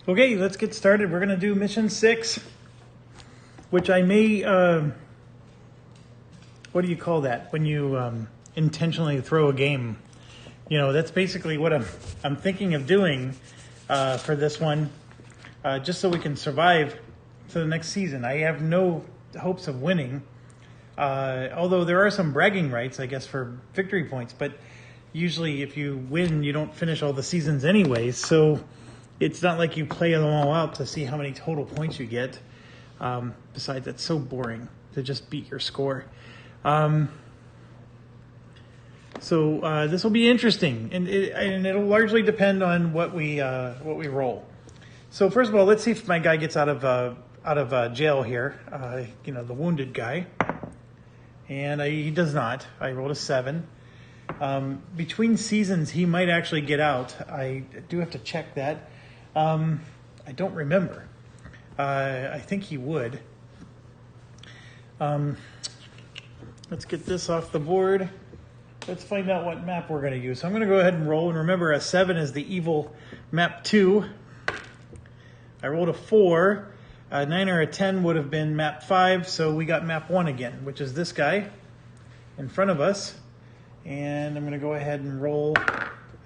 Okay, let's get started. We're going to do mission 6, which I may, what do you call that? When you intentionally throw a game. You know, that's basically what I'm thinking of doing for this one, just so we can survive to the next season. I have no hopes of winning, although there are some bragging rights, I guess, for victory points. But usually if you win, you don't finish all the seasons anyways, so it's not like you play them all out to see how many total points you get. Besides, that's so boring to just beat your score. So this will be interesting, and it'll largely depend on what we roll. So first of all, let's see if my guy gets out of jail here. The wounded guy, and he does not. I rolled a 7. Between seasons, he might actually get out. I do have to check that. I don't remember. I think he would. Let's get this off the board. Let's find out what map we're going to use. So I'm going to go ahead and roll. And remember, a 7 is the evil map 2. I rolled a 4. A 9 or a 10 would have been map 5. So we got map 1 again, which is this guy in front of us. And I'm going to go ahead and roll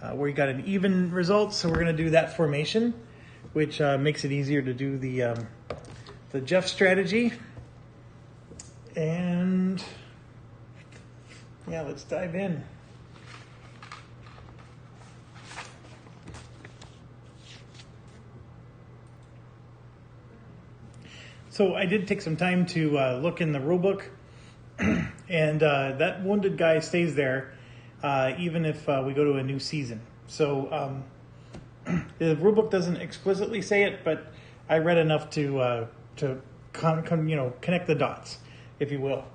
where we got an even result. So we're going to do that formation, which makes it easier to do the Jeff strategy. And yeah, let's dive in. So I did take some time to look in the rulebook, and that wounded guy stays there even if we go to a new season. So the rulebook doesn't explicitly say it, but I read enough to connect the dots, if you will.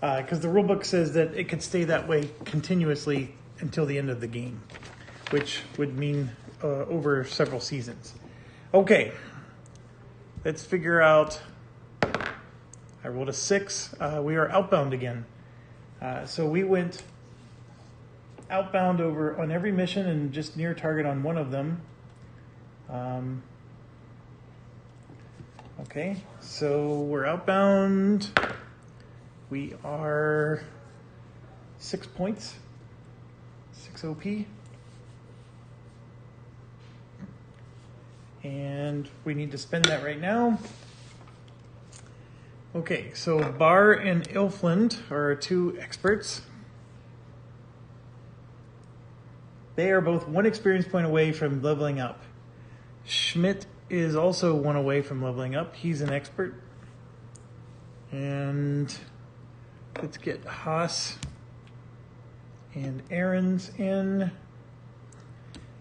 Because the rulebook says that it could stay that way continuously until the end of the game, which would mean over several seasons. Okay, let's figure out. I rolled a 6. We are outbound again. So we went outbound over on every mission and just near target on one of them. Okay, so we're outbound. We are 6 points, 6 OP. And we need to spend that right now. Okay, so Barr and Ilfland are our 2 experts. They are both 1 experience point away from leveling up. Schmidt is also 1 away from leveling up. He's an expert. And let's get Haas and Aaron's in.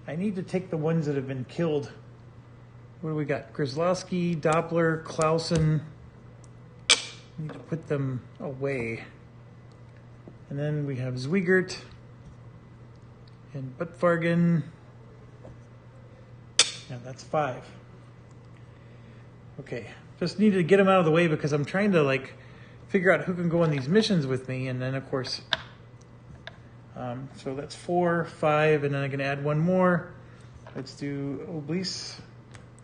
I need to take the ones that have been killed. What do we got? Grzelowski, Doppler, Clausen. I need to put them away. And then we have Zwiegert and Buttfargen. Yeah, that's 5. Okay, just need to get them out of the way because I'm trying to figure out who can go on these missions with me, and then of course, so that's 4, 5, and then I can add 1 more. Let's do Oblis.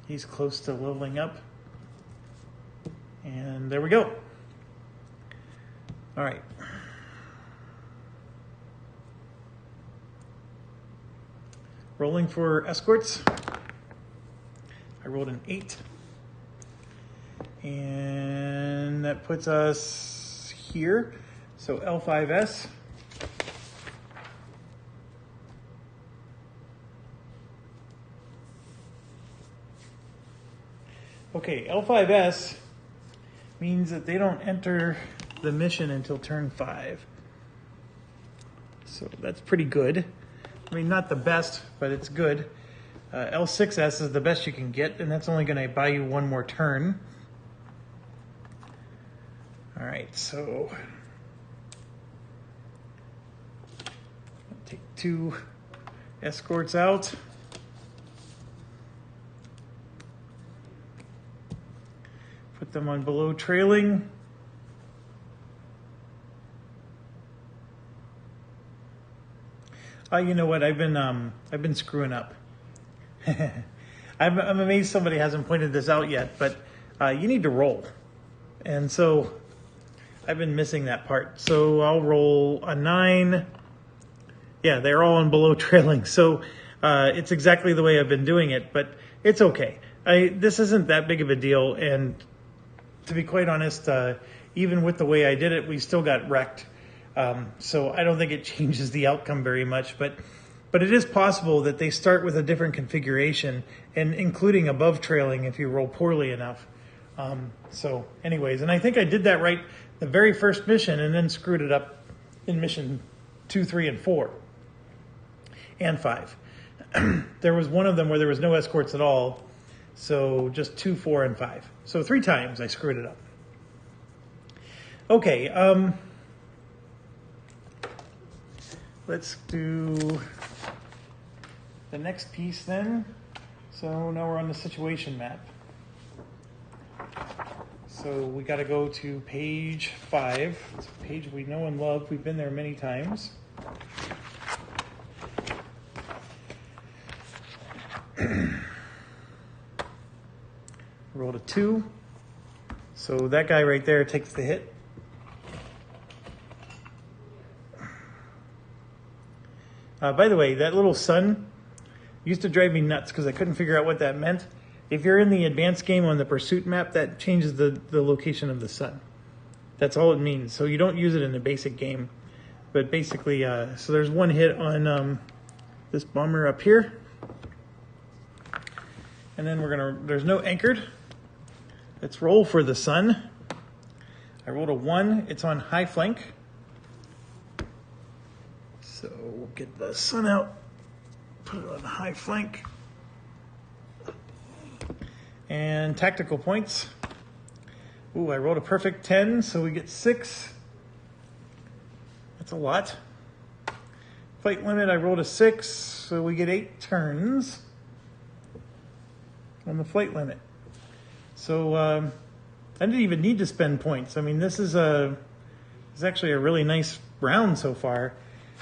He's close to leveling up. And there we go. All right. Rolling for escorts. I rolled an 8. And that puts us here. So L5S. Okay, L5S means that they don't enter the mission until turn 5. So that's pretty good. I mean, not the best, but it's good. L6S is the best you can get, and that's only going to buy you 1 more turn. All right, so take 2 escorts out. Put them on below trailing. You know what? I've been screwing up. I'm amazed somebody hasn't pointed this out yet, but you need to roll. And so I've been missing that part. So I'll roll a 9. Yeah, they're all on below trailing. So it's exactly the way I've been doing it, but it's okay. This isn't that big of a deal. And to be quite honest, even with the way I did it, we still got wrecked. So I don't think it changes the outcome very much, but it is possible that they start with a different configuration, and including above trailing if you roll poorly enough. So anyways, and I think I did that right the very first mission and then screwed it up in mission 2, 3, and 4, and 5. There was one of them where there was no escorts at all, so just 2, 4, and 5. So 3 times I screwed it up. Okay, let's do the next piece then. So now we're on the situation map. So we got to go to page 5. It's a page we know and love. We've been there many times. Rolled a 2. So that guy right there takes the hit. By the way, that little sun used to drive me nuts because I couldn't figure out what that meant. If you're in the advanced game on the pursuit map, that changes the location of the sun. That's all it means. So you don't use it in the basic game. But basically, so there's one hit on this bomber up here. And then there's no anchored. Let's roll for the sun. I rolled a 1. It's on high flank. So we'll get the sun out, put it on high flank. And tactical points. Ooh, I rolled a perfect 10, so we get 6. That's a lot. Fight limit, I rolled a 6, so we get 8 turns on the flight limit. So I didn't even need to spend points. I mean, this is actually a really nice round so far.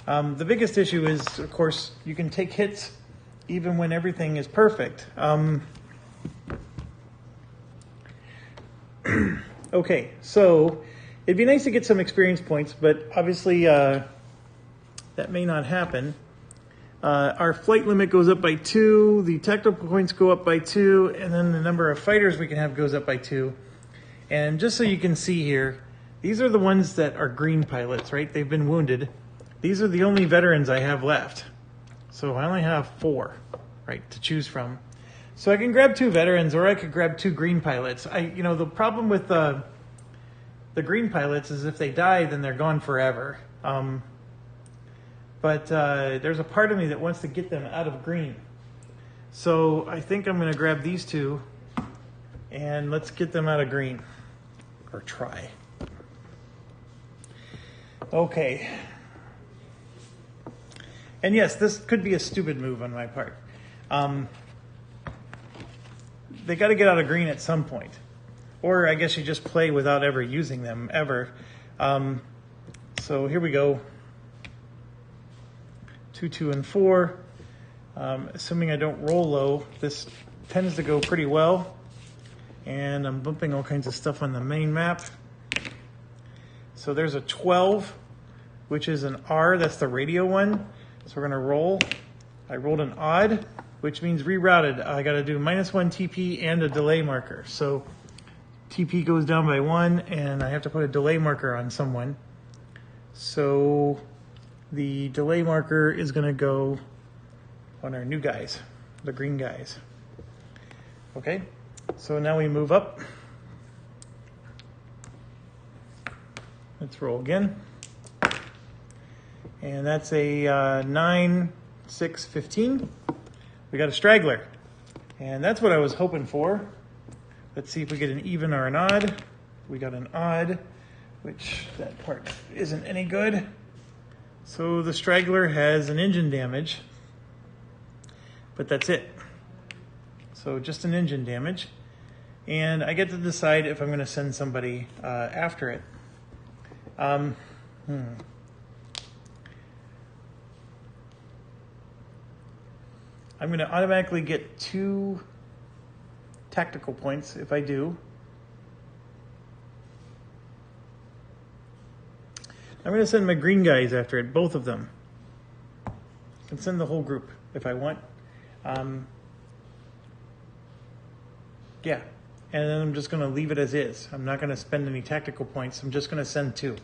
The biggest issue is, of course, you can take hits even when everything is perfect. Okay, so it'd be nice to get some experience points, but obviously that may not happen. Our flight limit goes up by 2, the tactical points go up by 2, and then the number of fighters we can have goes up by 2. And just so you can see here, these are the ones that are green pilots, right? They've been wounded. These are the only veterans I have left. So I only have 4, right, to choose from. So I can grab 2 veterans, or I could grab 2 green pilots. The problem with the green pilots is if they die, then they're gone forever. But there's a part of me that wants to get them out of green. So I think I'm going to grab these 2, and let's get them out of green. Or try. Okay. And yes, this could be a stupid move on my part. They got to get out of green at some point. Or I guess you just play without ever using them, ever. So here we go. 2, 2, and 4. Assuming I don't roll low, this tends to go pretty well. And I'm bumping all kinds of stuff on the main map. So there's a 12, which is an R. That's the radio one. So we're going to roll. I rolled an odd, which means rerouted. I got to do -1 TP and a delay marker. So TP goes down by 1, and I have to put a delay marker on someone. So the delay marker is going to go on our new guys, the green guys. Okay, so now we move up. Let's roll again. And that's a 9, 6, 15. We got a straggler. And that's what I was hoping for. Let's see if we get an even or an odd. We got an odd, which that part isn't any good. So the straggler has an engine damage, but that's it. So just an engine damage. And I get to decide if I'm going to send somebody after it. I'm going to automatically get 2 tactical points if I do. I'm going to send my green guys after it, both of them. I can send the whole group if I want. Yeah, and then I'm just going to leave it as is. I'm not going to spend any tactical points. I'm just going to send 2.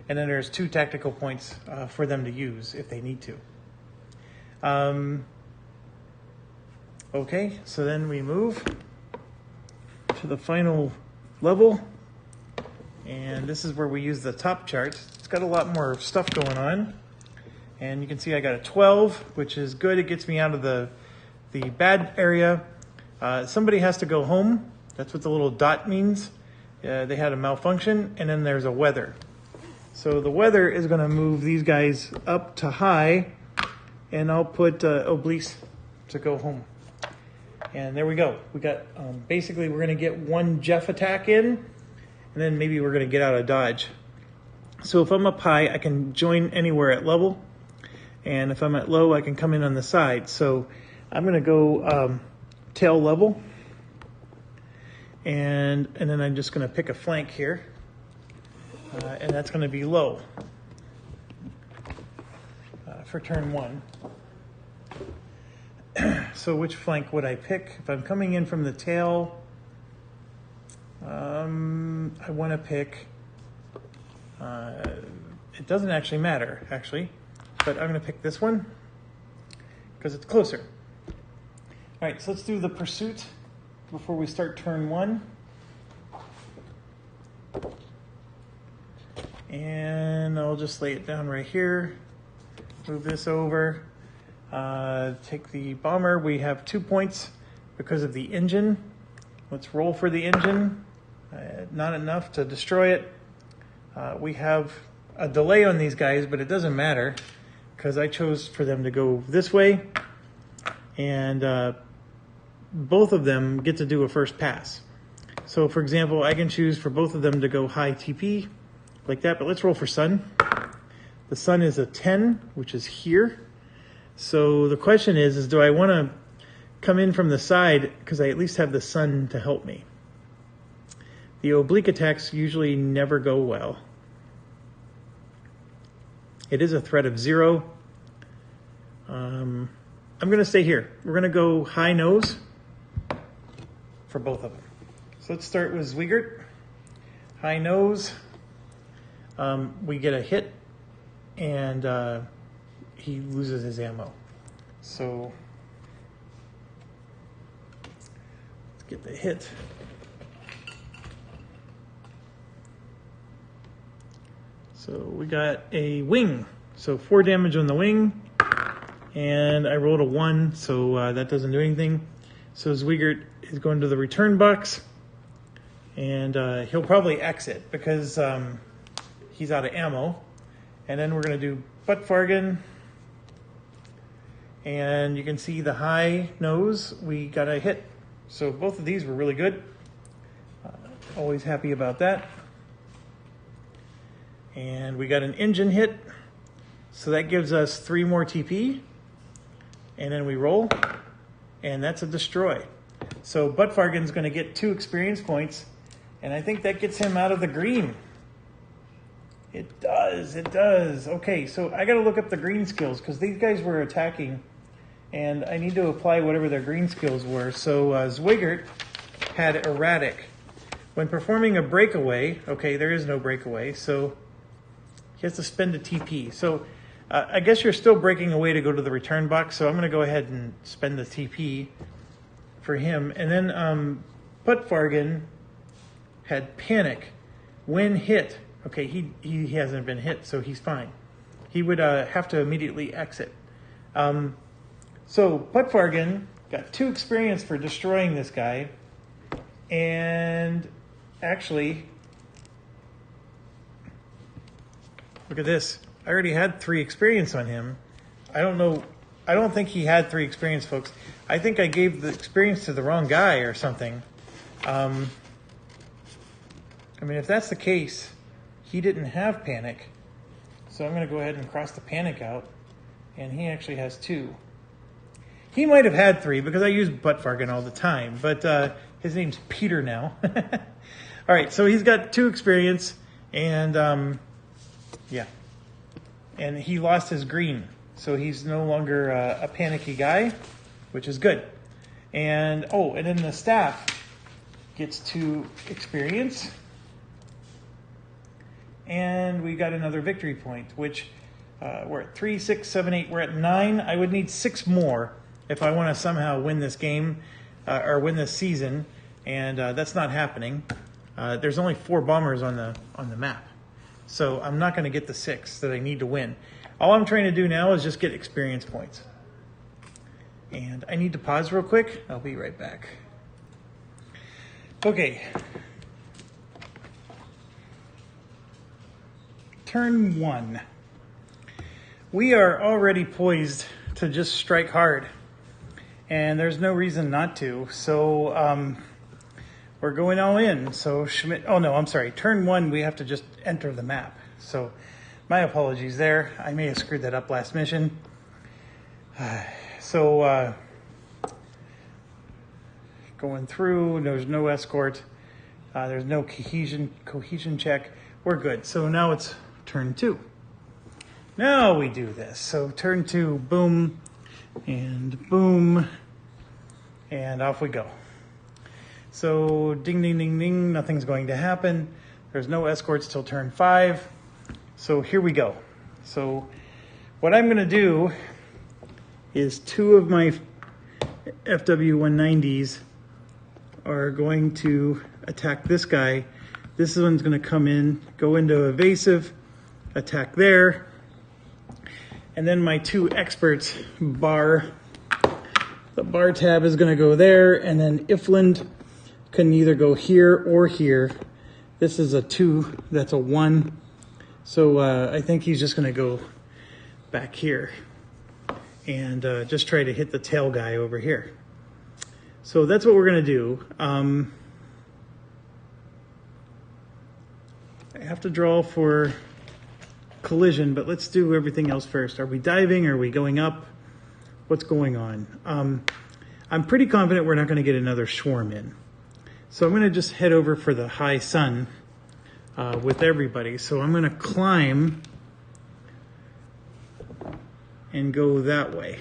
And then there's 2 tactical points for them to use if they need to. Okay, so then we move to the final level. And this is where we use the top chart. It's got a lot more stuff going on. And you can see I got a 12, which is good. It gets me out of the bad area. Somebody has to go home. That's what the little dot means. They had a malfunction. And then there's a weather. So the weather is going to move these guys up to high. And I'll put obliques to go home. And there we go. We got, basically we're going to get 1 Jeff attack in. And then maybe we're going to get out of dodge. So if I'm up high, I can join anywhere at level. And if I'm at low, I can come in on the side. So I'm going to go tail level. And then I'm just going to pick a flank here. And that's going to be low for turn 1. So which flank would I pick? If I'm coming in from the tail, I want to pick, it doesn't actually matter, but I'm going to pick this one because it's closer. All right, so let's do the pursuit before we start turn 1. And I'll just lay it down right here, move this over, take the bomber. We have 2 points because of the engine. Let's roll for the engine. Not enough to destroy it. We have a delay on these guys, but it doesn't matter because I chose for them to go this way. And both of them get to do a first pass. So for example, I can choose for both of them to go high TP like that, but let's roll for sun. The sun is a 10, which is here. So the question is do I want to come in from the side because I at least have the sun to help me? The oblique attacks usually never go well. It is a threat of 0. I'm going to stay here. We're going to go high nose for both of them. So let's start with Zwiegert. High nose. We get a hit, and he loses his ammo. So let's get the hit. So we got a wing. So 4 damage on the wing. And I rolled a 1, so that doesn't do anything. So Zwiegert is going to the return box. And he'll probably exit because he's out of ammo. And then we're going to do Buttfargen. And you can see the high nose, we got a hit. So both of these were really good. Always happy about that. And we got an engine hit. So that gives us 3 more TP. And then we roll. And that's a destroy. So Buttfargen's going to get 2 experience points. And I think that gets him out of the green. It does. It does. Okay, so I got to look up the green skills because these guys were attacking. And I need to apply whatever their green skills were. So Zwiegert had erratic. When performing a breakaway, okay, there is no breakaway, so he has to spend a TP. So I guess you're still breaking away to go to the return box, so I'm going to go ahead and spend the TP for him. And then Buttfargen had panic when hit. Okay, he hasn't been hit, so he's fine. He would have to immediately exit. So Buttfargen got 2 experience for destroying this guy. And actually, look at this. I already had 3 experience on him. I don't know. I don't think he had 3 experience, folks. I think I gave the experience to the wrong guy or something. I mean, if that's the case, he didn't have panic. So I'm going to go ahead and cross the panic out. And he actually has 2. He might have had 3 because I use Buttfargan all the time, but his name's Peter now. All right, so he's got 2 experience, and yeah. And he lost his green, so he's no longer a panicky guy, which is good. And, oh, and then the staff gets 2 experience. And we got another victory point, which we're at 3, 6, 7, 8. We're at 9. I would need 6 more if I want to somehow win this game or win this season, and that's not happening. There's only 4 bombers on the map, so I'm not going to get the 6 that I need to win. All I'm trying to do now is just get experience points. And I need to pause real quick. I'll be right back. Okay. Turn 1. We are already poised to just strike hard, and there's no reason not to. So we're going all in. So Schmidt, oh no, I'm sorry. Turn 1, we have to just enter the map. So my apologies there. I may have screwed that up last mission. So going through, there's no escort. There's no cohesion check. We're good. So now it's turn 2. Now we do this. So turn 2, boom, and off we go. So ding, ding, ding, ding, nothing's going to happen. There's no escorts till turn 5. So here we go. So what I'm gonna do is 2 of my FW-190s are going to attack this guy. This one's gonna come in, go into evasive, attack there. And then my 2 experts the bar tab is gonna go there, and then Ifland can either go here or here. This is a 2, that's a 1. So I think he's just gonna go back here and just try to hit the tail guy over here. So that's what we're gonna do. I have to draw for collision, but let's do everything else first. Are we diving? Are we going up? What's going on? I'm pretty confident we're not going to get another swarm in. So I'm going to just head over for the high sun with everybody. So I'm going to climb and go that way.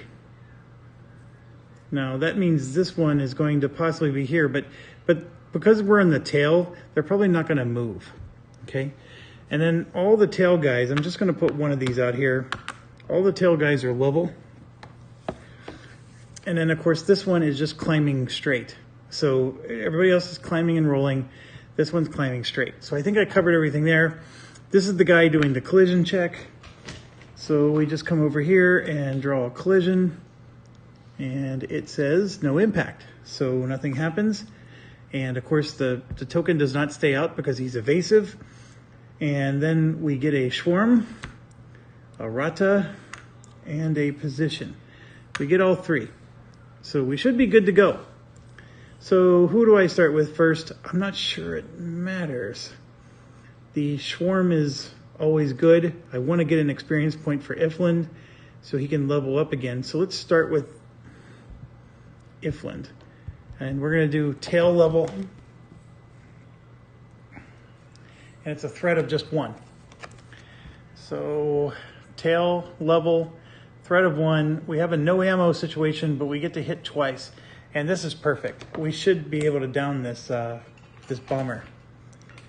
Now that means this one is going to possibly be here, but because we're in the tail, they're probably not going to move. Okay. And then all the tail guys, I'm just going to put one of these out here. All the tail guys are level. And then, of course, this one is just climbing straight. So everybody else is climbing and rolling. This one's climbing straight. So I think I covered everything there. This is the guy doing the collision check. So we just come over here and draw a collision. And it says no impact. So nothing happens. And, of course, the token does not stay out because he's evasive. And then we get a swarm, a rata, and a position. We get all 3. So we should be good to go. So who do I start with first? I'm not sure it matters. The swarm is always good. I want to get an experience point for Ifland so he can level up again. So let's start with Ifland. And we're going to do tail level. And it's a threat of just 1. So tail level, threat of 1. We have a no ammo situation, but we get to hit twice. And this is perfect. We should be able to down this this bomber.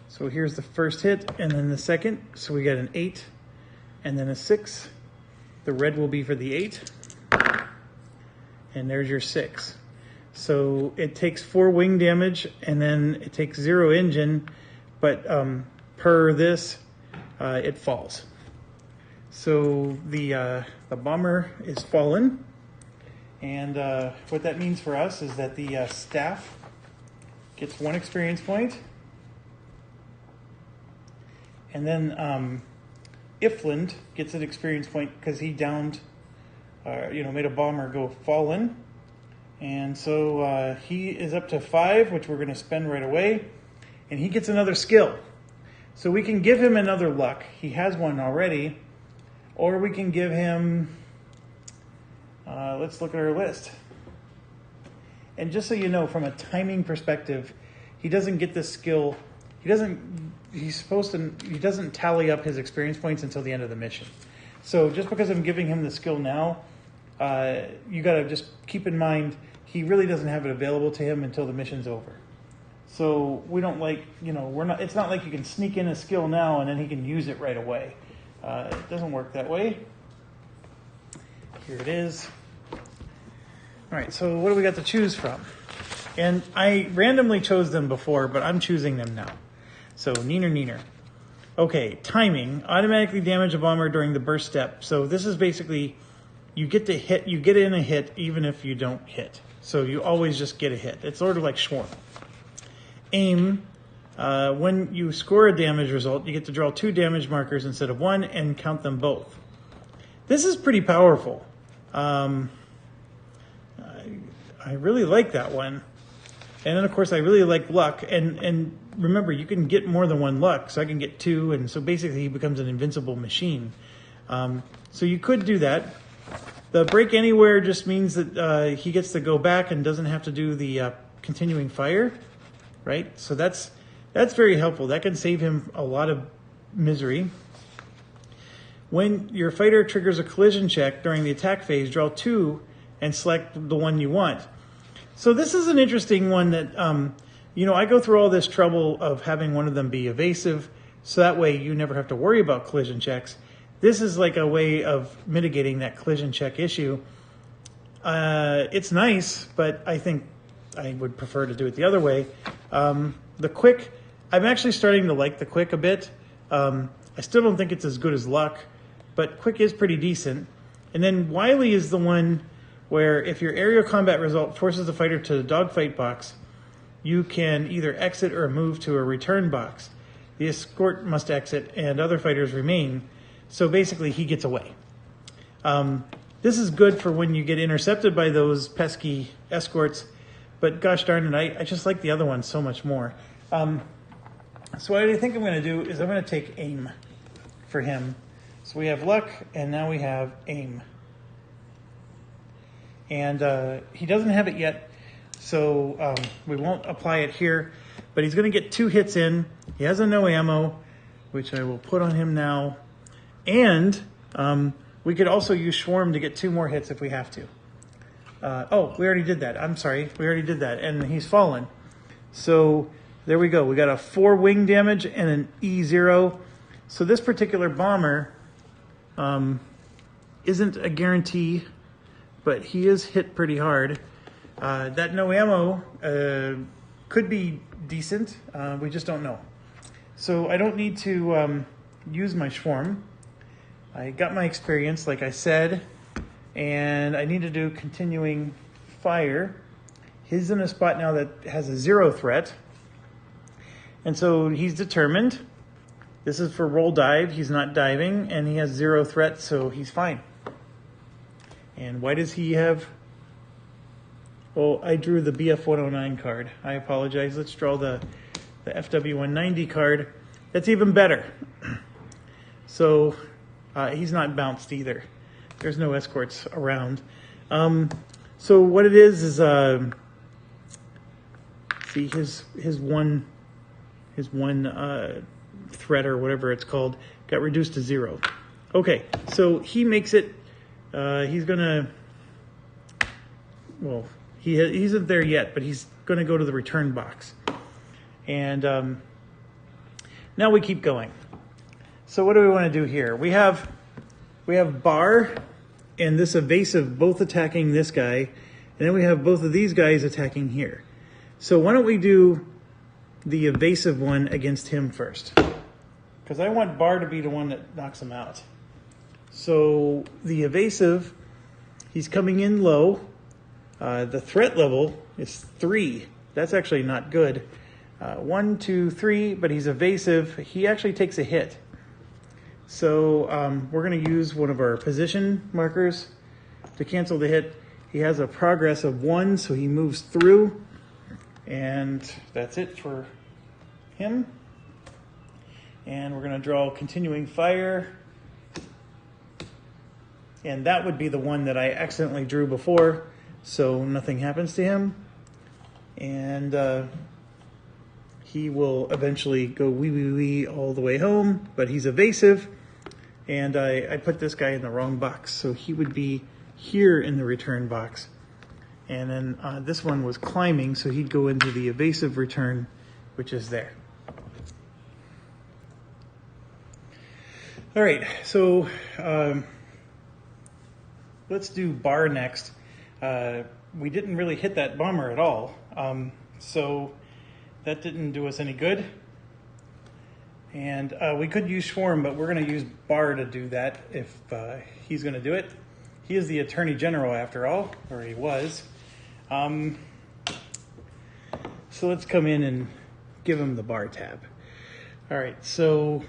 So here's the first hit, and then the second. So we got an 8, and then a 6. The red will be for the 8. And there's your 6. So it takes 4 wing damage, and then it takes 0 engine, but per this, it falls. So the bomber is fallen, and what that means for us is that the staff gets 1 experience point, and then Ifland gets an experience point because he downed, made a bomber go fallen, and so he is up to 5, which we're going to spend right away, and he gets another skill. So we can give him another luck. He has 1 already. Or we can give him, let's look at our list. And just so you know, from a timing perspective, he doesn't get this skill. He doesn't tally up his experience points until the end of the mission. So just because I'm giving him the skill now, you got to just keep in mind he really doesn't have it available to him until the mission's over. So we don't it's not like you can sneak in a skill now and then he can use it right away. It doesn't work that way. Here it is. All right, so what do we got to choose from? And I randomly chose them before, but I'm choosing them now. So neener. Okay, timing. Automatically damage a bomber during the burst step. So this is basically, you get in a hit even if you don't hit. So you always just get a hit. It's sort of like Schwarm. Aim. When you score a damage result, you get to draw 2 damage markers instead of 1 and count them both. This is pretty powerful. I really like that one. And then, of course, I really like luck. And remember, you can get more than 1 luck. So I can get 2. And so basically, he becomes an invincible machine. So you could do that. The break anywhere just means that he gets to go back and doesn't have to do the continuing fire. Right? So that's very helpful. That can save him a lot of misery. When your fighter triggers a collision check during the attack phase, draw 2 and select the one you want. So this is an interesting one that, I go through all this trouble of having one of them be evasive, so that way you never have to worry about collision checks. This is like a way of mitigating that collision check issue. It's nice, but I think I would prefer to do it the other way. The quick, I'm actually starting to like the quick a bit. I still don't think it's as good as luck, but quick is pretty decent. And then wily is the one where if your aerial combat result forces the fighter to the dogfight box, you can either exit or move to a return box. The escort must exit and other fighters remain. So basically he gets away. This is good for when you get intercepted by those pesky escorts, but gosh darn it, I just like the other one so much more. So what I think I'm going to do is I'm going to take aim for him. So we have luck, and now we have aim. And he doesn't have it yet, so we won't apply it here. But he's going to get 2 hits in. He has a no ammo, which I will put on him now. And we could also use Schwarm to get 2 more hits if we have to. We already did that. I'm sorry. We already did that. And he's fallen. So there we go. We got a 4 wing damage and an E0. So this particular bomber isn't a guarantee, but he is hit pretty hard. That no ammo could be decent. We just don't know. So I don't need to use my Schwarm. I got my experience, like I said, and I need to do continuing fire. He's in a spot now that has a 0 threat. And so he's determined. This is for roll dive. He's not diving, and he has 0 threat, so he's fine. And why does he have... Oh, I drew the BF-109 card. I apologize. Let's draw the FW-190 card. That's even better. So he's not bounced either. There's no escorts around. So what it is see his one threat or whatever it's called got reduced to 0. Okay, so he makes it. He's gonna. Well, he isn't there yet, but he's gonna go to the return box, and now we keep going. So what do we want to do here? We have Bar and this evasive both attacking this guy, and then we have both of these guys attacking here. So why don't we do the evasive one against him first? Because I want Bar to be the one that knocks him out. So the evasive, he's coming in low. The threat level is 3. That's actually not good. 1, 2, 3, but he's evasive. He actually takes a hit. So we're going to use one of our position markers to cancel the hit. He has a progress of 1, so he moves through. And that's it for him. And we're going to draw continuing fire. And that would be the one that I accidentally drew before, so nothing happens to him. and he will eventually go wee wee wee all the way home, but he's evasive, and I put this guy in the wrong box, so he would be here in the return box, and then this one was climbing, so he'd go into the evasive return, which is there. All right, so let's do bar next. We didn't really hit that bomber at all, so that didn't do us any good. And we could use Schwarm, but we're going to use bar to do that if he's going to do it. He is the Attorney General after all, or he was. So let's come in and give him the bar tab. All right, so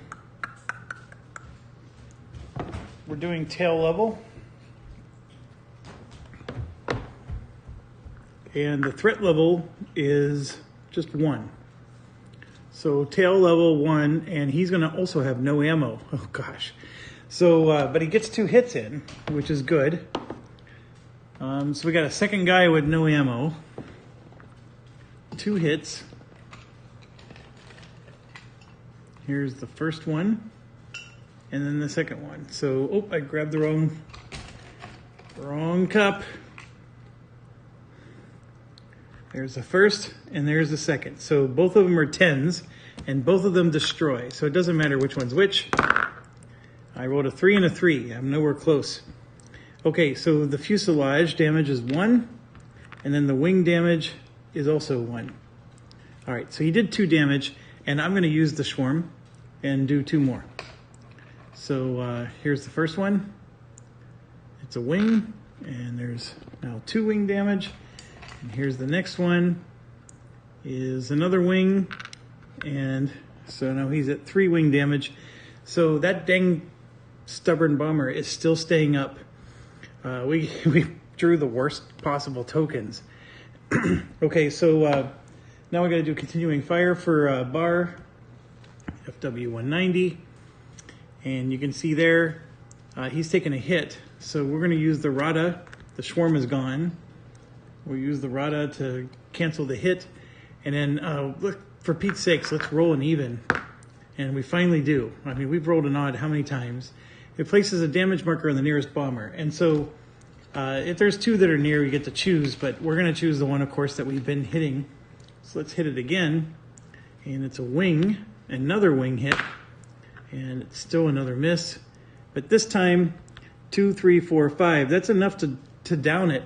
we're doing tail level. And the threat level is just 1. So tail level 1, and he's going to also have no ammo. Oh gosh. So, but he gets 2 hits in, which is good. So we got a second guy with no ammo. 2 hits. Here's the first one, and then the second one. So, oh, I grabbed the wrong cup. There's the first, and there's the second. So both of them are 10s, and both of them destroy. So it doesn't matter which one's which. I rolled a 3 and a 3. I'm nowhere close. Okay, so the fuselage damage is 1, and then the wing damage is also 1. All right, so he did 2 damage, and I'm going to use the Schwarm and do 2 more. So here's the first one. It's a wing, and there's now 2 wing damage. And here's the next one, is another wing, and so now he's at 3 wing damage. So that dang stubborn bomber is still staying up. We drew the worst possible tokens. Okay, so now we got to do continuing fire for bar, FW190, and you can see there he's taking a hit. So we're going to use the Rada. The Schwarm is gone. We'll use the Rada to cancel the hit. And then, look, for Pete's sakes, let's roll an even. And we finally do. I mean, we've rolled an odd how many times? It places a damage marker on the nearest bomber. And so, if there's 2 that are near, you get to choose. But we're going to choose the one, of course, that we've been hitting. So let's hit it again. And it's a wing. Another wing hit. And it's still another miss. But this time, 2, 3, 4, 5. That's enough to down it.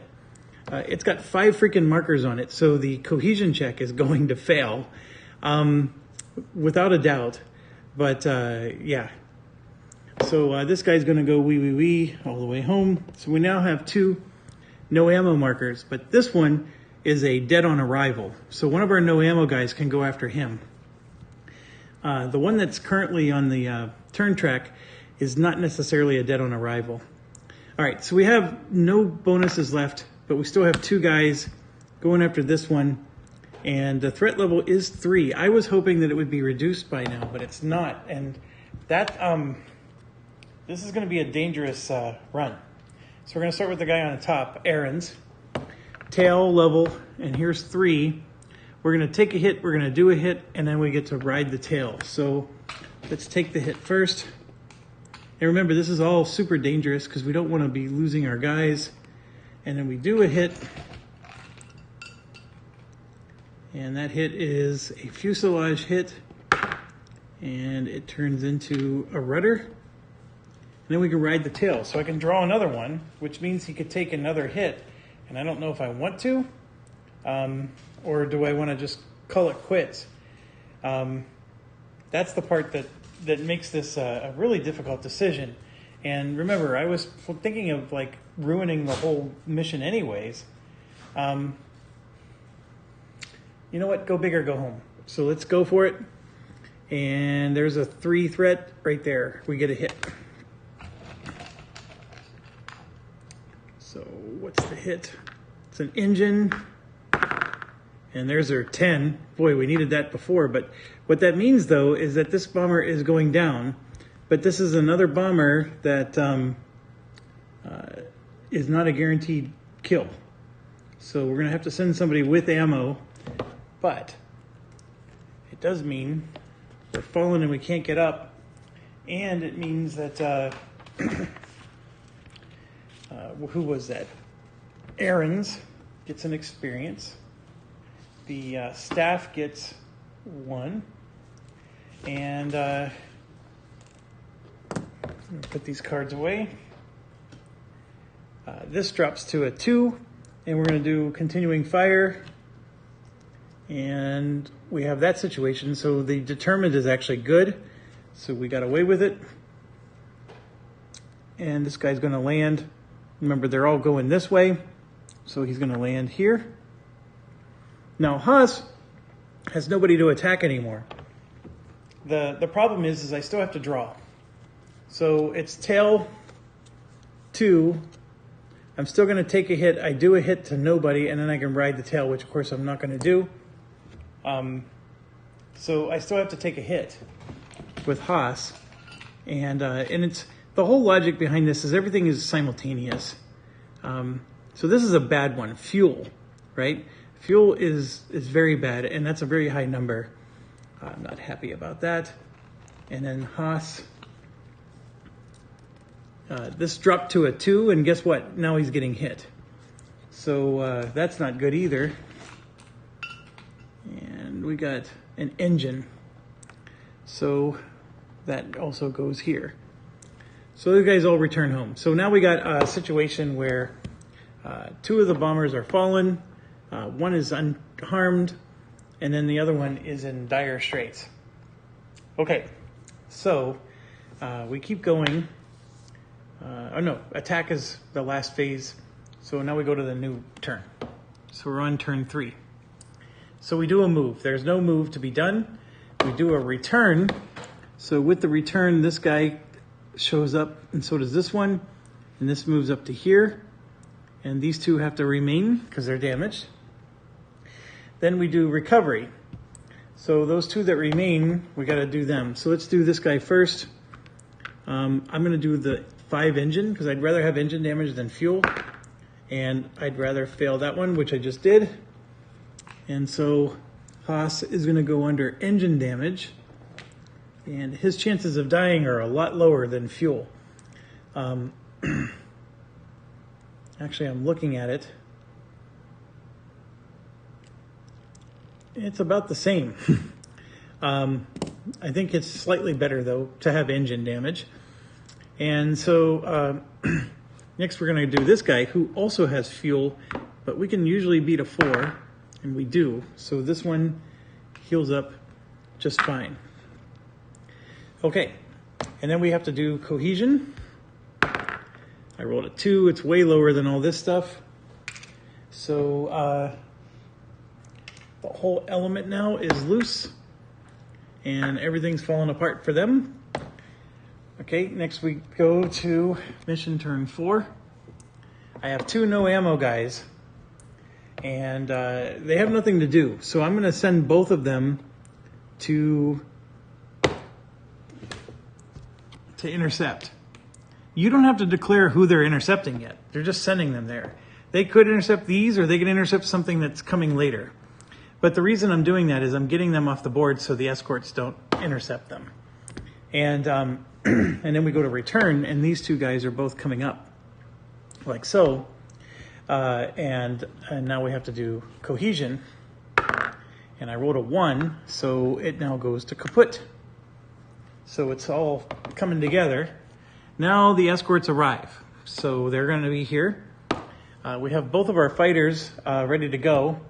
It's got 5 freaking markers on it, so the cohesion check is going to fail, without a doubt. But yeah, so this guy's going to go wee wee wee all the way home. So we now have 2 no ammo markers, but this one is a dead on arrival. So one of our no ammo guys can go after him. The one that's currently on the turn track is not necessarily a dead on arrival. All right, so we have no bonuses left, but we still have 2 guys going after this one, and the threat level is 3. I was hoping that it would be reduced by now, but it's not, and that this is going to be a dangerous run. So we're going to start with the guy on the top, Aaron's. Tail level, and here's 3. We're going to take a hit, we're going to do a hit, and then we get to ride the tail. So let's take the hit first. And remember, this is all super dangerous because we don't want to be losing our guys. And then we do a hit. And that hit is a fuselage hit. And it turns into a rudder. And then we can ride the tail. So I can draw another one, which means he could take another hit. And I don't know if I want to. Or do I want to just call it quits? That's the part that makes this a really difficult decision. And remember, I was thinking of like ruining the whole mission anyways. You know what? Go big or go home. So let's go for it. And there's a 3 threat right there. We get a hit. So what's the hit? It's an engine. And there's our 10. Boy, we needed that before. But what that means, though, is that this bomber is going down. But this is another bomber that is not a guaranteed kill. So we're going to have to send somebody with ammo but it does mean we're falling and we can't get up, and it means that who was that? Aaron's gets an experience. The staff gets 1, and put these cards away. This drops to a 2, and we're going to do continuing fire, and we have that situation. So the determined is actually good, so we got away with it. And this guy's going to land. Remember, they're all going this way, so he's going to land here. Now Haas has nobody to attack anymore. The problem is I still have to draw. So it's tail 2. I'm still going to take a hit. I do a hit to nobody, and then I can ride the tail, which of course I'm not going to do. So I still have to take a hit with Haas, and it's the whole logic behind this is everything is simultaneous. So this is a bad one. Fuel, right? Fuel is very bad, and that's a very high number. I'm not happy about that. And then Haas. This dropped to a 2, and guess what? Now he's getting hit. So that's not good either. And we got an engine. So that also goes here. So those guys all return home. So now we got a situation where 2 of the bombers are fallen, 1 is unharmed, and then the other one is in dire straits. Okay, so we keep going. Oh no, attack is the last phase. So now we go to the new turn. So we're on turn 3. So we do a move. There's no move to be done. We do a return. So with the return, this guy shows up, and so does this one. And this moves up to here. And these 2 have to remain because they're damaged. Then we do recovery. So those 2 that remain, we got to do them. So let's do this guy first. I'm going to do the 5 engine because I'd rather have engine damage than fuel, and I'd rather fail that one, which I just did. And so Haas is going to go under engine damage, and his chances of dying are a lot lower than fuel. Actually, I'm looking at it. It's about the same. I think it's slightly better, though, to have engine damage. And so next we're going to do this guy who also has fuel, but we can usually beat a 4, and we do. So this one heals up just fine. Okay, and then we have to do cohesion. I rolled a 2. It's way lower than all this stuff. So the whole element now is loose, and everything's falling apart for them. Okay, next we go to mission turn 4. I have 2 no ammo guys, and they have nothing to do. So I'm going to send both of them to intercept. You don't have to declare who they're intercepting yet. They're just sending them there. They could intercept these, or they can intercept something that's coming later. But the reason I'm doing that is I'm getting them off the board so the escorts don't intercept them. And and then we go to return, and these 2 guys are both coming up, like so. And now we have to do cohesion. And I rolled a 1, so it now goes to kaput. So it's all coming together. Now the escorts arrive. So they're going to be here. We have both of our fighters ready to go.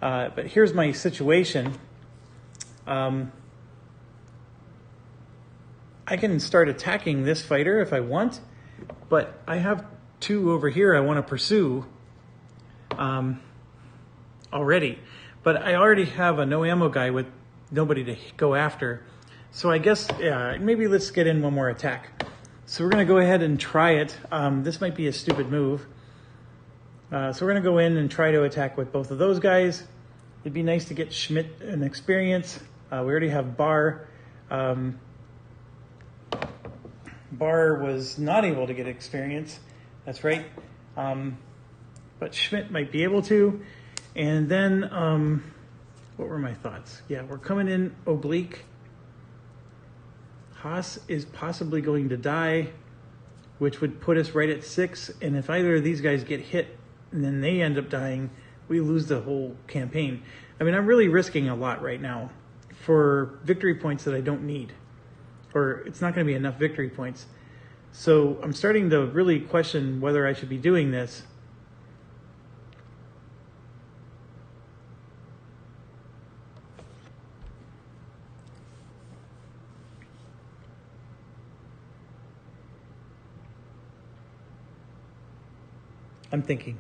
But here's my situation. I can start attacking this fighter if I want, but I have 2 over here I want to pursue already. But I already have a no ammo guy with nobody to go after. So I guess, yeah, maybe let's get in one more attack. So we're going to go ahead and try it. This might be a stupid move. So we're going to go in and try to attack with both of those guys. It'd be nice to get Schmidt an experience. We already have Barr. Barr was not able to get experience. That's right. But Schmidt might be able to. And then what were my thoughts? Yeah, we're coming in oblique. Haas is possibly going to die, which would put us right at 6. And if either of these guys get hit and then they end up dying, we lose the whole campaign. I mean, I'm really risking a lot right now for victory points that I don't need, or it's not going to be enough victory points. So I'm starting to really question whether I should be doing this. I'm thinking.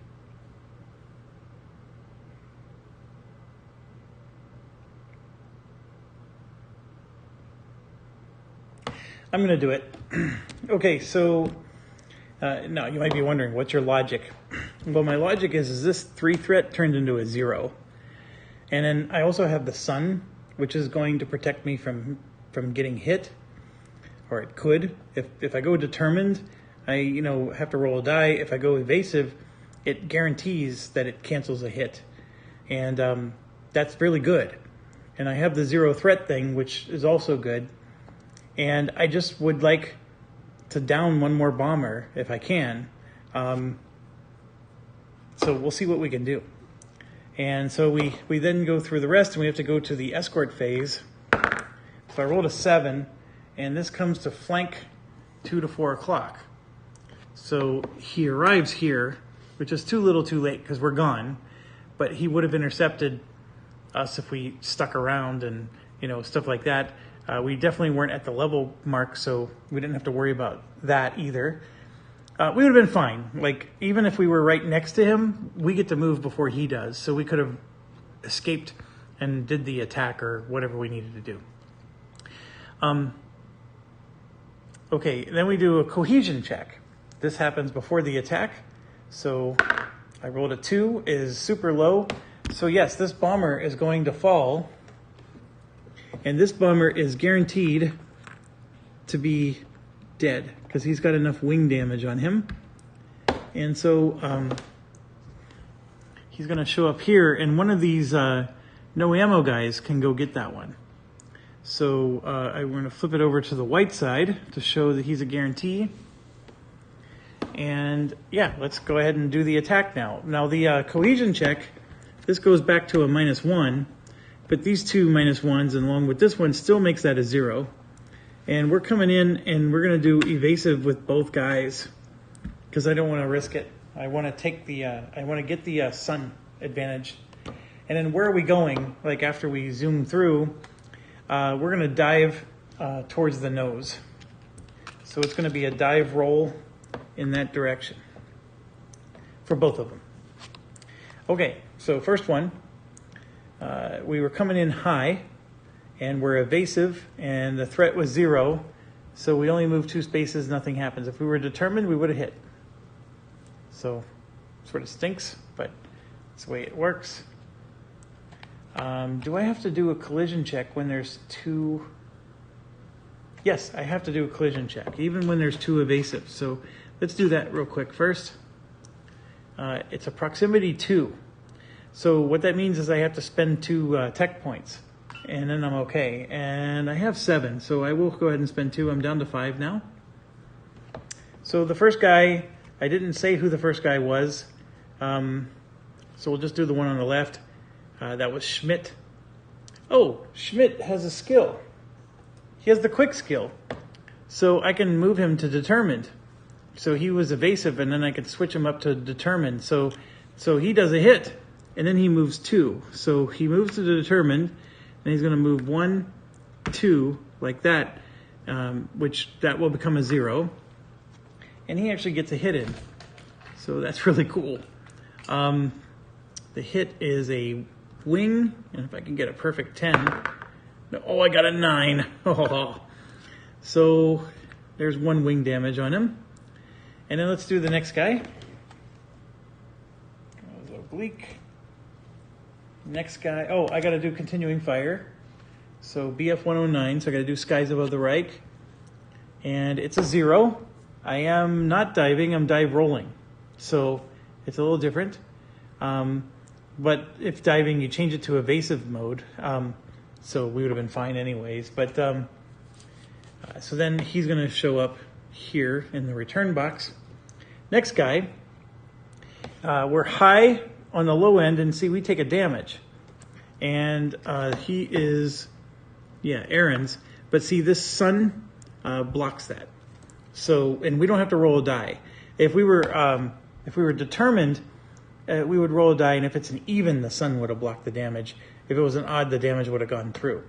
I'm going to do it. Okay, so now you might be wondering, what's your logic? Well, my logic is this 3 threat turned into a 0. And then I also have the sun, which is going to protect me from getting hit, or it could. If I go determined, I have to roll a die. If I go evasive, it guarantees that it cancels a hit. And that's really good. And I have the 0 threat thing, which is also good. And I just would like to down one more bomber if I can. So we'll see what we can do. And so we then go through the rest, and we have to go to the escort phase. So I rolled a 7, and this comes to flank 2 to 4 o'clock. So he arrives here, which is too little too late because we're gone. But he would have intercepted us if we stuck around and stuff like that. We definitely weren't at the level mark, so we didn't have to worry about that either. We would have been fine. Like, even if we were right next to him, we get to move before he does. So we could have escaped and did the attack or whatever we needed to do. Okay, then we do a cohesion check. This happens before the attack. So I rolled a 2, is super low. So yes, this bomber is going to fall. And this bomber is guaranteed to be dead because he's got enough wing damage on him. And so he's going to show up here, and one of these no ammo guys can go get that one. So I'm going to flip it over to the white side to show that he's a guarantee. And yeah, let's go ahead and do the attack now. Now the cohesion check, this goes back to a -1. But these 2 -1s, and along with this one, still makes that a 0. And we're coming in, and we're going to do evasive with both guys because I don't want to risk it. I want to take the, I want to get the sun advantage. And then where are we going? Like after we zoom through, we're going to dive towards the nose. So it's going to be a dive roll in that direction for both of them. Okay, so first one. We were coming in high, and we're evasive, and the threat was 0, so we only moved 2 spaces, nothing happens. If we were determined, we would have hit. So, sort of stinks, but that's the way it works. Do I have to do a collision check when there's 2? Yes, I have to do a collision check, even when there's 2 evasive. So let's do that real quick first. It's a proximity 2. So what that means is I have to spend 2 tech points, and then I'm okay. And I have 7, so I will go ahead and spend 2. I'm down to 5 now. So the first guy, I didn't say who the first guy was, so we'll just do the one on the left. That was Schmidt. Oh, Schmidt has a skill. He has the quick skill, so I can move him to determined. So he was evasive, and then I could switch him up to determined. So he does a hit. And then he moves 2. So he moves to the determined, and he's going to move 1, 2, like that, which that will become a 0. And he actually gets a hit in. So that's really cool. The hit is a wing, and if I can get a perfect 10. Oh, I got a 9. Oh. So there's 1 wing damage on him. And then let's do the next guy. That was oblique. Next guy, oh, I got to do continuing fire. So BF 109, so I got to do skies above the Reich. And it's a 0. I am not diving, I'm dive rolling. So it's a little different. but if diving, you change it to evasive mode. So we would have been fine anyways. But so then he's going to show up here in the return box. Next guy, we're high on the low end, and see, we take a damage. And he is, yeah, Aaron's. But see, this sun blocks that. So, and we don't have to roll a die. If we were determined, we would roll a die, and if it's an even, the sun would have blocked the damage. If it was an odd, the damage would have gone through.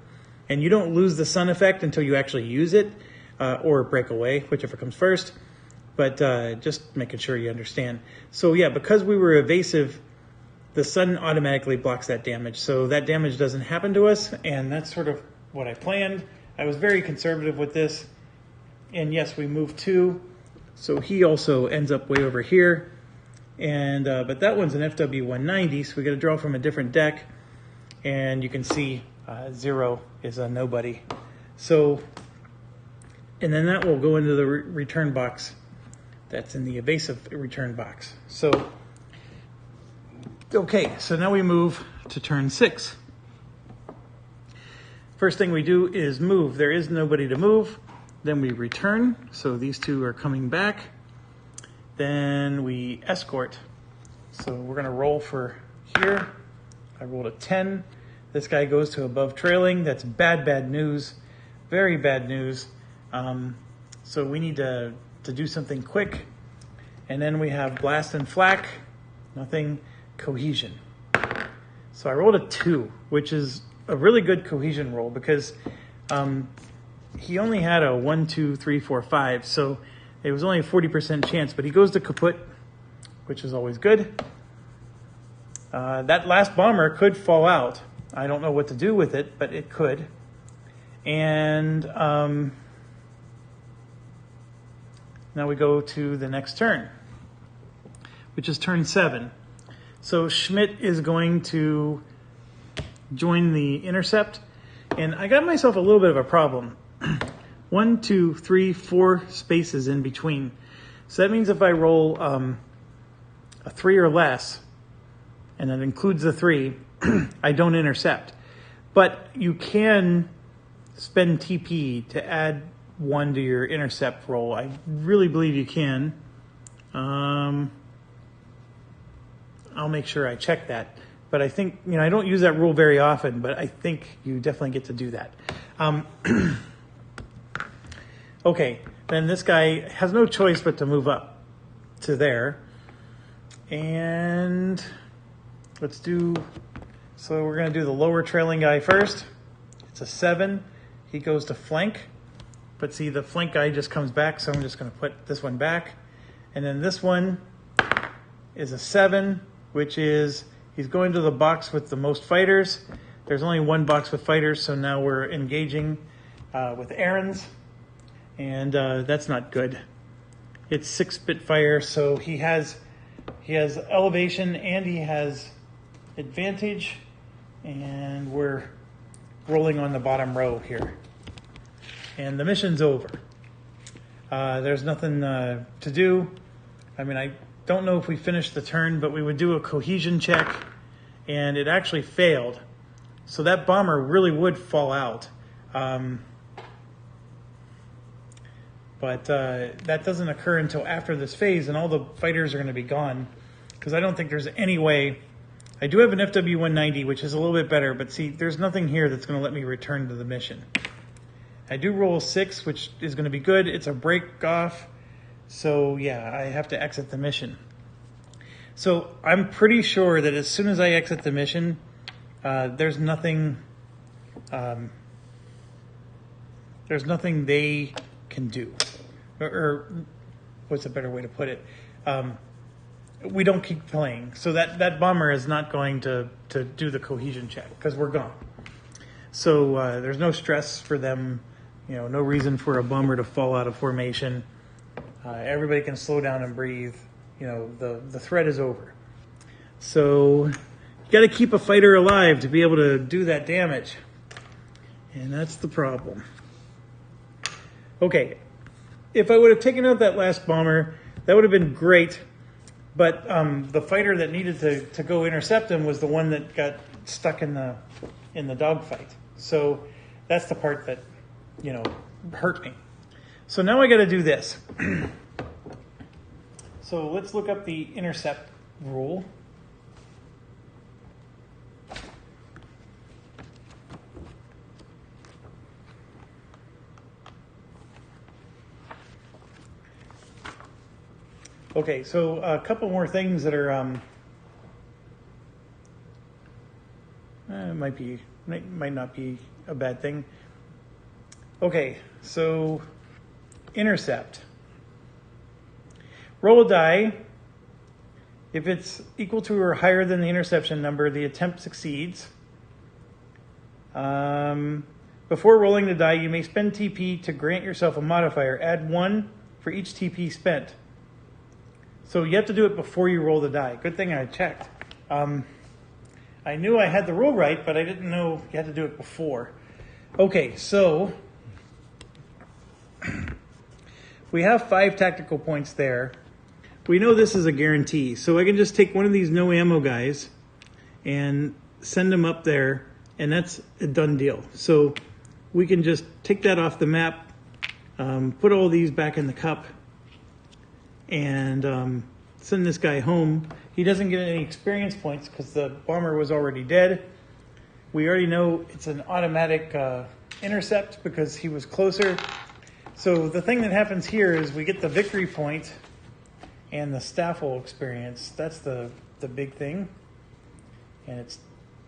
And you don't lose the sun effect until you actually use it, or break away, whichever comes first. But just making sure you understand. So yeah, because we were evasive, the sun automatically blocks that damage. So that damage doesn't happen to us, and that's sort of what I planned. I was very conservative with this. And yes, we moved 2. So he also ends up way over here. And but that one's an FW 190, so we got to draw from a different deck. And you can see 0 is a nobody. So, and then that will go into the return box. That's in the evasive return box. So, okay, so now we move to turn 6. First thing we do is move. There is nobody to move. Then we return. So these 2 are coming back. Then we escort. So we're going to roll for here. I rolled a 10. This guy goes to above trailing. That's bad, bad news. Very bad news. So we need to do something quick. And then we have blast and flak. Nothing. Cohesion. So I rolled a 2, which is a really good cohesion roll because he only had a 1, 2, 3, 4, 5. So it was only a 40% chance, but he goes to kaput, which is always good. That last bomber could fall out. I don't know what to do with it, but it could. And now we go to the next turn, which is turn 7. So Schmidt is going to join the intercept. And I got myself a little bit of a problem. 1, 2, 3, 4 spaces in between. So that means if I roll a 3 or less, and that includes the 3, I don't intercept. But you can spend TP to add 1 to your intercept roll. I really believe you can. I'll make sure I check that. But I think, I don't use that rule very often, but I think you definitely get to do that. Okay, then this guy has no choice but to move up to there. And let's do, so we're going to do the lower trailing guy first. It's a 7. He goes to flank. But see, the flank guy just comes back, so I'm just going to put this one back. And then this one is a 7, which is, he's going to the box with the most fighters. There's only 1 box with fighters, so now we're engaging with Aaron's. And that's not good. It's 6-bit fire, so he has elevation and he has advantage. And we're rolling on the bottom row here. And the mission's over. There's nothing to do. I mean, I don't know if we finished the turn, but we would do a cohesion check, and it actually failed. So that bomber really would fall out. But that doesn't occur until after this phase, and all the fighters are going to be gone, because I don't think there's any way. I do have an FW 190, which is a little bit better, but see, there's nothing here that's going to let me return to the mission. I do roll a 6, which is going to be good. It's a break off. So yeah, I have to exit the mission. So I'm pretty sure that as soon as I exit the mission, there's nothing they can do. Or what's a better way to put it? We don't keep playing. So that bomber is not going to do the cohesion check because we're gone. So there's no stress for them. No reason for a bomber to fall out of formation. Everybody can slow down and breathe. The threat is over. So you got to keep a fighter alive to be able to do that damage. And that's the problem. Okay, if I would have taken out that last bomber, that would have been great. But the fighter that needed to go intercept him was the one that got stuck in the dogfight. So that's the part that, hurt me. So now I got to do this. So let's look up the intercept rule. Okay, so a couple more things that are might not be a bad thing. Okay, so intercept. Roll a die. If it's equal to or higher than the interception number, the attempt succeeds. Before rolling the die, you may spend TP to grant yourself a modifier. Add 1 for each TP spent. So you have to do it before you roll the die. Good thing I checked. I knew I had the rule right, but I didn't know you had to do it before. Okay, so we have 5 tactical points there. We know this is a guarantee, so I can just take one of these no ammo guys and send them up there, and that's a done deal. So we can just take that off the map, put all these back in the cup, and send this guy home. He doesn't get any experience points because the bomber was already dead. We already know it's an automatic intercept because he was closer. So the thing that happens here is we get the victory point and the staffel experience. That's the big thing. And it's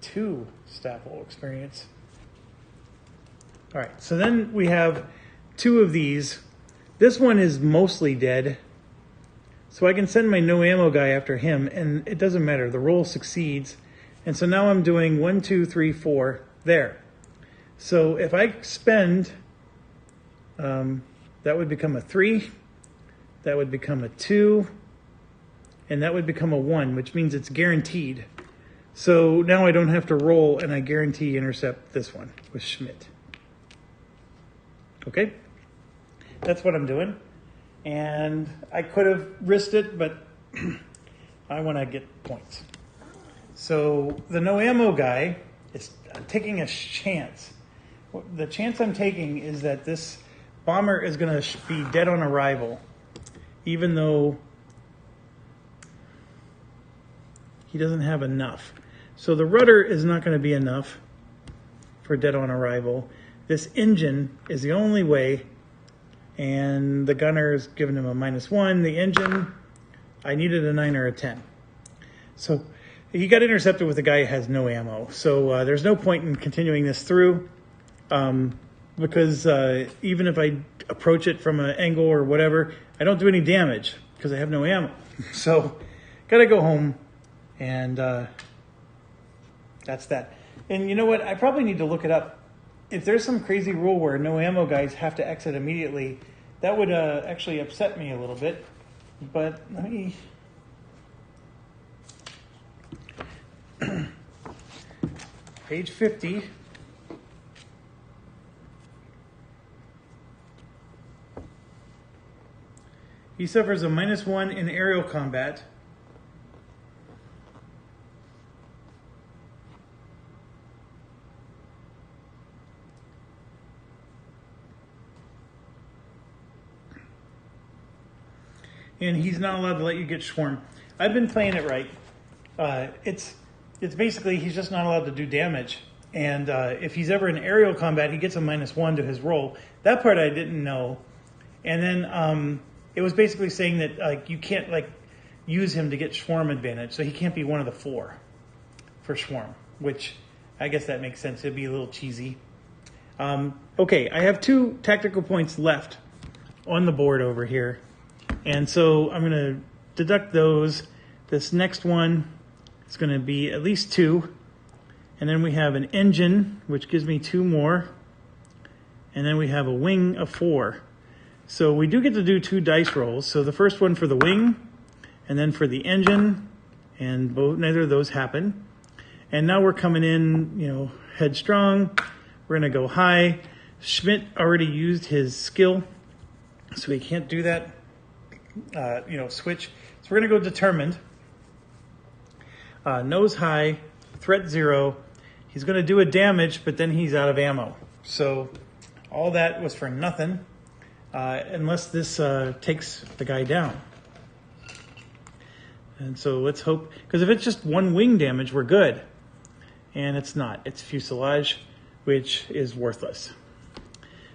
2 staffel experience. All right, so then we have 2 of these. This one is mostly dead. So I can send my no ammo guy after him, and it doesn't matter. The roll succeeds. And so now I'm doing 1, 2, 3, 4 there. So if I spend, that would become a 3, that would become a 2, and that would become a 1, which means it's guaranteed. So now I don't have to roll, and I guarantee intercept this one with Schmidt. Okay? That's what I'm doing. And I could have risked it, but I want to get points. So the no ammo guy is taking a chance. The chance I'm taking is that this bomber is going to be dead on arrival, even though he doesn't have enough. So the rudder is not going to be enough for dead on arrival. This engine is the only way. And the gunner is giving him a -1. The engine, I needed a 9 or a 10. So he got intercepted with a guy who has no ammo. So there's no point in continuing this through because even if I approach it from an angle or whatever, I don't do any damage because I have no ammo. So got to go home, and that's that. And you know what? I probably need to look it up. If there's some crazy rule where no ammo guys have to exit immediately, that would actually upset me a little bit. But let me... Page 50. He suffers a -1 in aerial combat. And he's not allowed to let you get swarm. I've been playing it right. It's basically he's just not allowed to do damage. And if he's ever in aerial combat, he gets a -1 to his roll. That part I didn't know. And then it was basically saying that you can't use him to get swarm advantage. So he can't be one of the 4 for swarm, which I guess that makes sense. It'd be a little cheesy. Okay, I have 2 tactical points left on the board over here. And so I'm going to deduct those. This next one is going to be at least 2. And then we have an engine, which gives me 2 more. And then we have a wing of 4. So we do get to do 2 dice rolls. So the first one for the wing, and then for the engine, and neither of those happen. And now we're coming in, headstrong. We're going to go high. Schmidt already used his skill, so he can't do that. Switch. So we're going to go determined. Nose high, threat 0. He's going to do a damage, but then he's out of ammo. So all that was for nothing, unless this takes the guy down. And so let's hope, because if it's just 1 wing damage, we're good. And it's not. It's fuselage, which is worthless.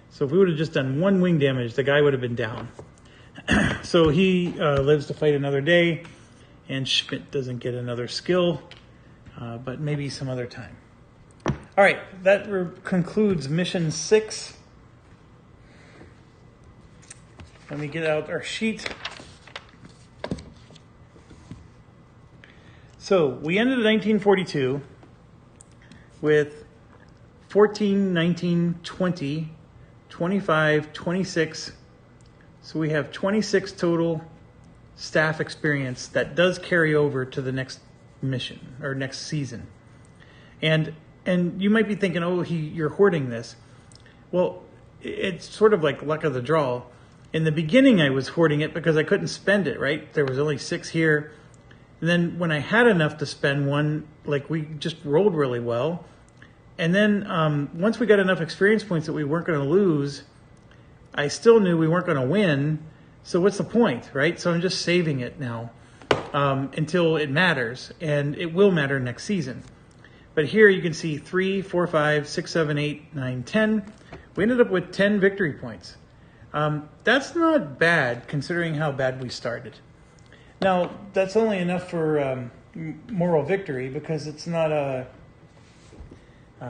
So if we would have just done 1 wing damage, the guy would have been down. So he lives to fight another day, and Schmidt doesn't get another skill, but maybe some other time. All right, that concludes mission 6. Let me get out our sheet. So we ended in 1942 with 14, 19, 20, 25, 26. So we have 26 total staff experience that does carry over to the next mission or next season. And you might be thinking, oh, you're hoarding this. Well, it's sort of like luck of the draw. In the beginning, I was hoarding it because I couldn't spend it, right? There was only 6 here. And then when I had enough to spend one, like we just rolled really well. And then once we got enough experience points that we weren't going to lose, I still knew we weren't going to win. So what's the point, right? So I'm just saving it now until it matters. And it will matter next season. But here you can see 3, 4, 5, 6, 7, 8, 9, 10. We ended up with 10 victory points. That's not bad considering how bad we started. Now, that's only enough for moral victory because it's not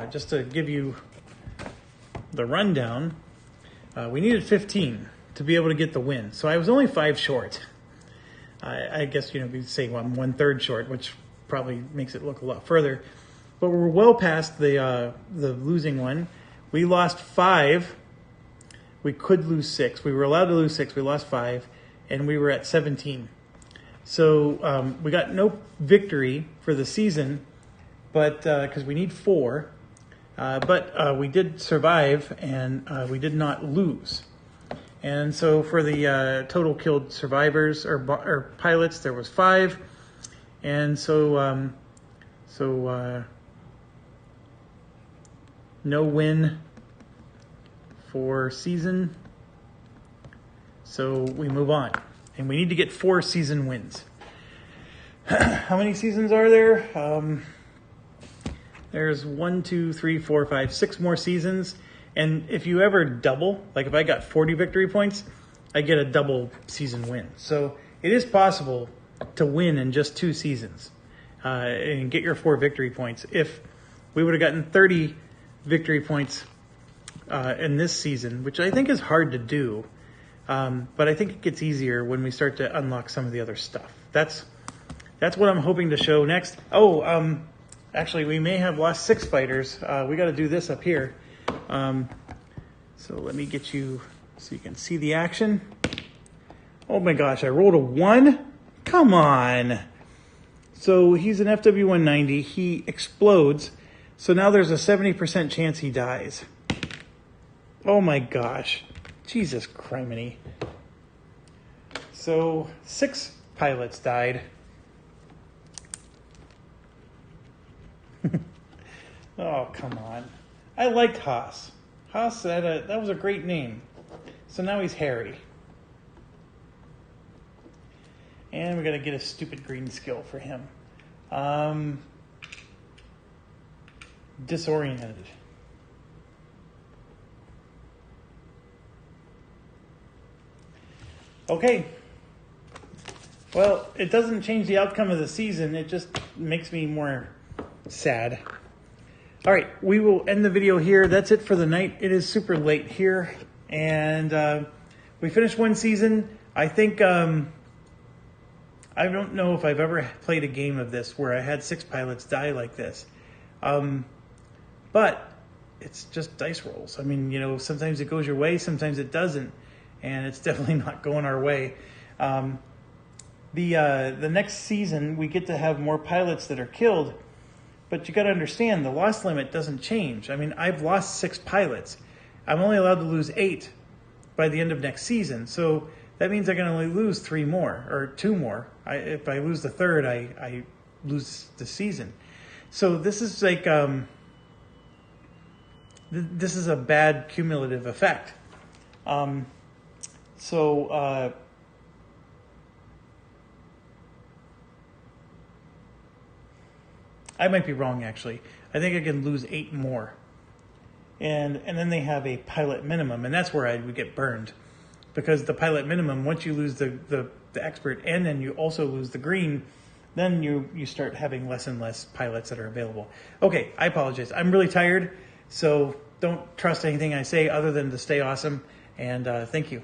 just to give you the rundown, we needed 15 to be able to get the win. So I was only 5 short. I guess, we'd say I'm 1/3 short, which probably makes it look a lot further. But we're well past the losing one. We lost 5. We could lose 6. We were allowed to lose 6. We lost 5, and we were at 17. So we got no victory for the season, but because we need 4. But we did survive, and we did not lose. And so for the total killed survivors or pilots, there was 5. And so no win for season. So we move on. And we need to get 4 season wins. How many seasons are there? There's 1, 2, 3, 4, 5, 6 more seasons. And if you ever double, like if I got 40 victory points, I get a double season win. So it is possible to win in just 2 seasons and get your 4 victory points. If we would have gotten 30 victory points in this season, which I think is hard to do, but I think it gets easier when we start to unlock some of the other stuff. That's what I'm hoping to show next. Actually, we may have lost 6 fighters. We got to do this up here. So let me get you so you can see the action. Oh my gosh, I rolled a 1? Come on. So he's an FW-190. He explodes. So now there's a 70% chance he dies. Oh my gosh. Jesus criminy. So 6 pilots died. Oh, come on. I liked Haas. Haas, that was a great name. So now he's Harry. And we got to get a stupid green skill for him. Disoriented. Okay. Well, it doesn't change the outcome of the season. It just makes me more sad. All right, we will end the video here. That's it for the night. It is super late here. And we finished 1 season. I think, I don't know if I've ever played a game of this where I had 6 pilots die like this. But it's just dice rolls. I mean, sometimes it goes your way, sometimes it doesn't. And it's definitely not going our way. The next season, we get to have more pilots that are killed. But you got to understand, the loss limit doesn't change. I mean, I've lost 6 pilots. I'm only allowed to lose 8 by the end of next season. So that means I can only lose 3 more or 2 more. If I lose the third, I lose the season. So this is like this is a bad cumulative effect. I might be wrong, actually. I think I can lose 8 more. And then they have a pilot minimum, and that's where I would get burned. Because the pilot minimum, once you lose the expert and then you also lose the green, then you start having less and less pilots that are available. Okay, I apologize. I'm really tired, so don't trust anything I say other than to stay awesome, and thank you.